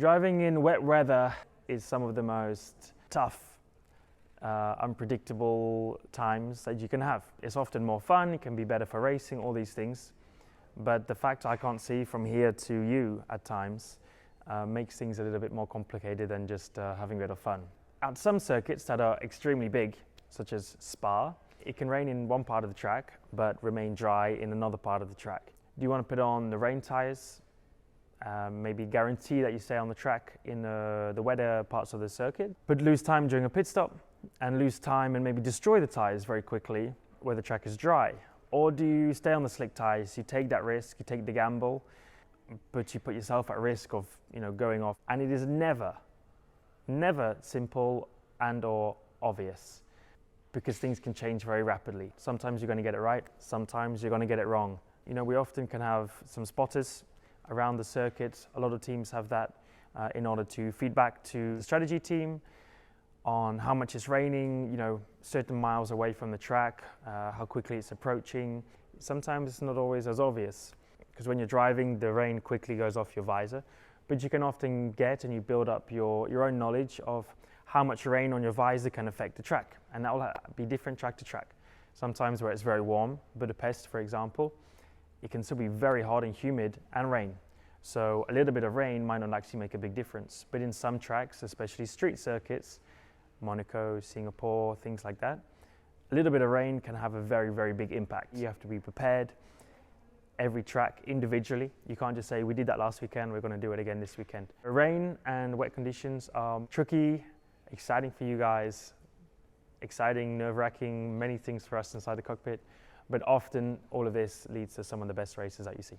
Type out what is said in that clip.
Driving in wet weather is some of the most tough, unpredictable times that you can have. It's often more fun, it can be better for racing, all these things. But the fact I can't see from here to you at times makes things a little bit more complicated than just having a bit of fun. At some circuits that are extremely big, such as Spa, it can rain in one part of the track but remain dry in another part of the track. Do you want to put on the rain tyres? Maybe guarantee that you stay on the track in the wetter parts of the circuit, but lose time during a pit stop and lose time and maybe destroy the tyres very quickly where the track is dry? Or do you stay on the slick tyres, you take that risk, you take the gamble, but you put yourself at risk of going off? And it is never simple and or obvious, because things can change very rapidly. Sometimes you're going to get it right, sometimes you're going to get it wrong. We often can have some spotters around the circuit. A lot of teams have that in order to feed back to the strategy team on how much it's raining, certain miles away from the track, how quickly it's approaching. Sometimes it's not always as obvious, because when you're driving, the rain quickly goes off your visor, but you can often get and you build up your own knowledge of how much rain on your visor can affect the track, and that will be different track to track. Sometimes where it's very warm, Budapest for example, it can still be very hot and humid and rain. So a little bit of rain might not actually make a big difference. But in some tracks, especially street circuits, Monaco, Singapore, things like that, a little bit of rain can have a very, very big impact. You have to be prepared every track individually. You can't just say, we did that last weekend, we're going to do it again this weekend. Rain and wet conditions are tricky, exciting for you guys, exciting, nerve-wracking, many things for us inside the cockpit. But often all of this leads to some of the best races that you see.